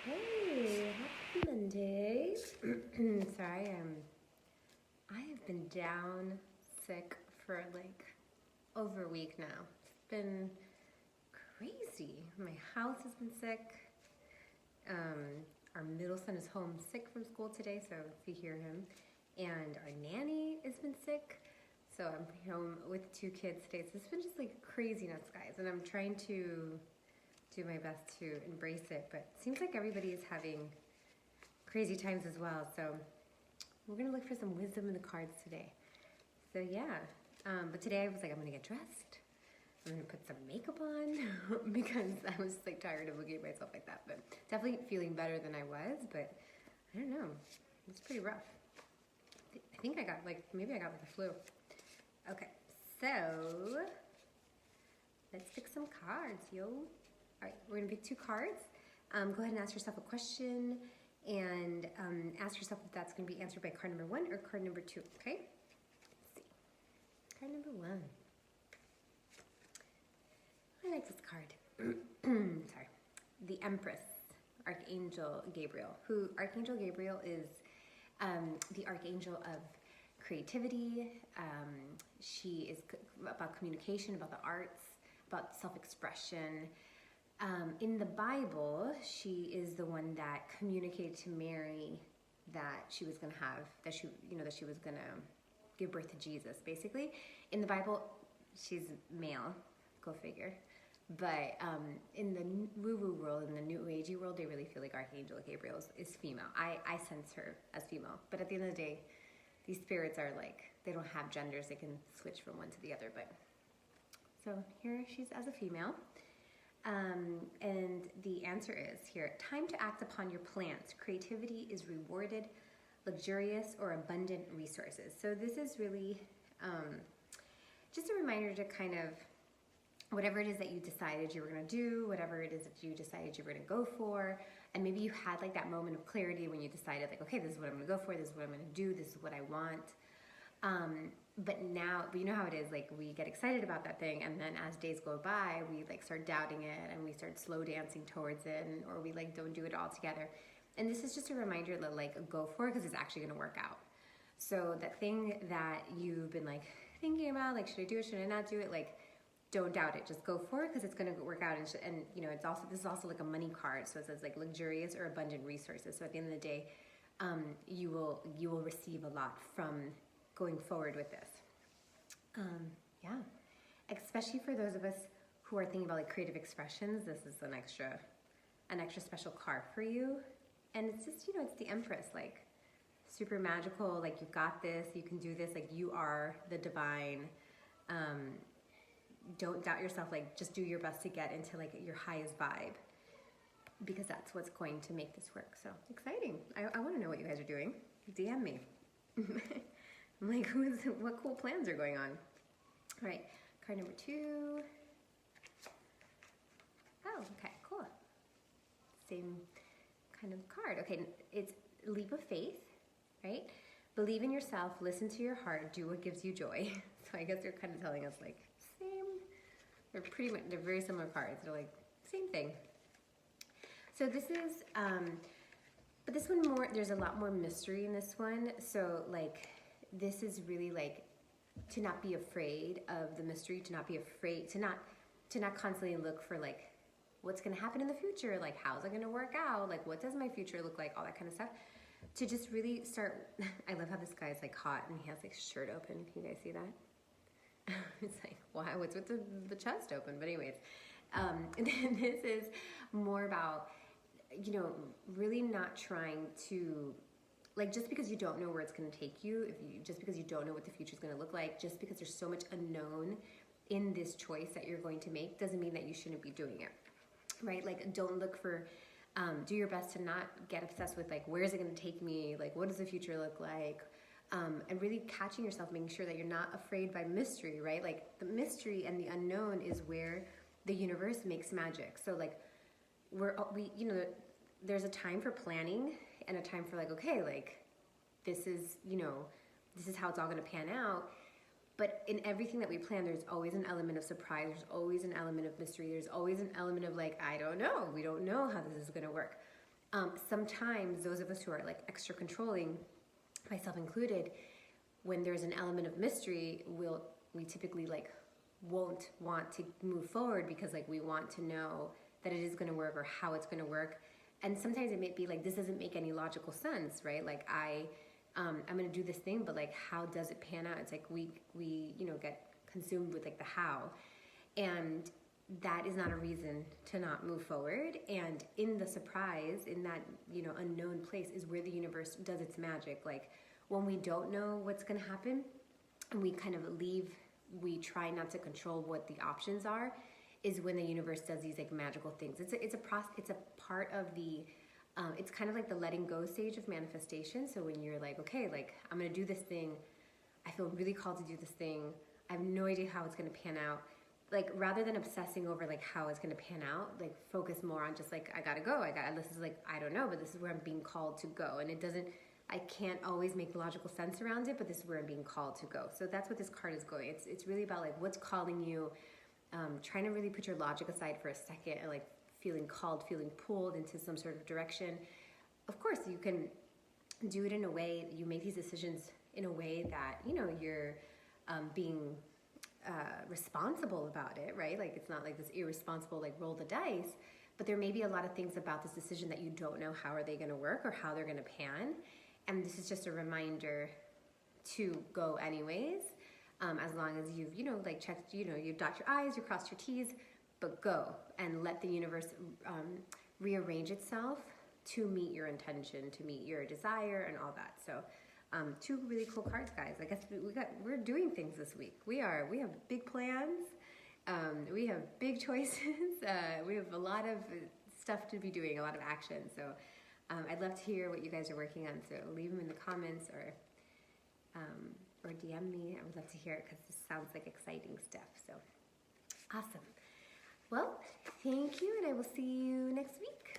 Hey, happy Monday. Sorry, I have been down sick for like over a week now. It's been crazy. My house has been sick. Our middle son is home sick from school today, so if you hear him. And our nanny has been sick. So I'm home with two kids today. So it's been just like craziness, guys. And I'm trying to do my best to embrace it, but it seems like everybody is having crazy times as well. So we're gonna look for some wisdom in the cards today. So yeah, but today I was like, I'm gonna get dressed. I'm gonna put some makeup on because I was like tired of looking at myself like that. But definitely feeling better than I was. But I don't know, it's pretty rough. I think I got maybe I got the flu. Okay, so let's pick some cards, yo. All right, we're gonna pick two cards. Go ahead and ask yourself a question and ask yourself if that's gonna be answered by card number 1 or card number 2, okay? Let's see. Card number 1. I like this card. Sorry. The Empress, Archangel Gabriel, who Archangel Gabriel is the Archangel of creativity. She is about communication, about the arts, about self-expression. In the Bible, she is the one that communicated to Mary that she was going to have, that she was going to give birth to Jesus, basically. In the Bible, she's male, go figure. But in the woo-woo world, in the New Agey world, they really feel like Archangel Gabriel is female. I sense her as female. But at the end of the day, these spirits are like, they don't have genders. They can switch from one to the other. But so here she's as a female. And the answer is here, time to act upon your plans. Creativity is rewarded, luxurious or abundant resources. So this is really just a reminder to kind of, whatever it is that you decided you were going to do, whatever it is that you decided you were going to go for, and maybe you had like that moment of clarity when you decided like, okay, this is what I'm going to go for, this is what I'm going to do, this is what I want. But you know how it is, like we get excited about that thing, and then as days go by, we like start doubting it, and we start slow dancing towards it, or we like don't do it all together. And this is just a reminder to like go for it because it's actually going to work out. So that thing that you've been like thinking about, like should I do it, should I not do it, like don't doubt it, just go for it because it's going to work out. And you know, this is also like a money card, so it says like luxurious or abundant resources. So at the end of the day, you will receive a lot from going forward with this. Yeah, especially for those of us who are thinking about like creative expressions, this is an extra special card for you. And it's just, you know, it's the Empress, like super magical, like you got this, you can do this, like you are the divine. Don't doubt yourself, like just do your best to get into like your highest vibe, because that's what's going to make this work. So exciting. I want to know what you guys are doing. DM me. I'm like, what cool plans are going on? All right, card number 2. Oh, okay, cool. Same kind of card. Okay, it's leap of faith, right? Believe in yourself, listen to your heart, do what gives you joy. So I guess they're kind of telling us like, same. They're very similar cards. They're like, same thing. So this is, but this one more, there's a lot more mystery in this one. So like, this is really like to not be afraid of the mystery, to not be afraid, to not constantly look for like what's going to happen in the future, like how's it going to work out, like what does my future look like, all that kind of stuff. To just really start. I love how this guy's like hot and he has like shirt open. Can you guys see that? It's like, wow, what's with the chest open? But anyways, this is more about, you know, really not trying to, like, just because you don't know where it's going to take you, just because you don't know what the future is going to look like, just because there's so much unknown in this choice that you're going to make, doesn't mean that you shouldn't be doing it, right? Like, don't look for, do your best to not get obsessed with, like, where is it going to take me? Like, what does the future look like? And really catching yourself, making sure that you're not afraid by mystery, right? Like, the mystery and the unknown is where the universe makes magic. So, like, you know, there's a time for planning and a time for like, okay, like this is, you know, this is how it's all going to pan out. But in everything that we plan, there's always an element of surprise. There's always an element of mystery. There's always an element of like, I don't know. We don't know how this is going to work. Sometimes those of us who are like extra controlling, myself included, when there's an element of mystery, we typically like won't want to move forward because like we want to know that it is going to work or how it's going to work. And sometimes it may be like, this doesn't make any logical sense, right? Like I'm going to do this thing, but like, how does it pan out? It's like we get consumed with like the how, and that is not a reason to not move forward. And in the surprise, in that, unknown place is where the universe does its magic. Like when we don't know what's going to happen and we kind of we try not to control what the options are, is when the universe does these like magical things. It's a part of the, it's kind of like the letting go stage of manifestation. So when you're like, okay, like I'm going to do this thing. I feel really called to do this thing. I have no idea how it's going to pan out. Like rather than obsessing over like how it's going to pan out, like focus more on just like, I gotta go. This is like, I don't know, but this is where I'm being called to go. And I can't always make logical sense around it, but this is where I'm being called to go. So that's what this card is going. It's really about like what's calling you, trying to really put your logic aside for a second and like feeling called, feeling pulled into some sort of direction. Of course, you can do it in a way, you make these decisions in a way that, you're being responsible about it, right? Like it's not like this irresponsible, like roll the dice, but there may be a lot of things about this decision that you don't know how are they going to work or how they're going to pan. And this is just a reminder to go anyways, as long as you've, checked, you dot your I's, you crossed your T's, but go and let the universe rearrange itself to meet your intention, to meet your desire and all that. So two really cool cards, guys. I guess we're doing things this week. We have big plans. We have big choices. We have a lot of stuff to be doing, a lot of action. So I'd love to hear what you guys are working on. So leave them in the comments or DM me. I would love to hear it because this sounds like exciting stuff. So awesome. Well, thank you, and I will see you next week.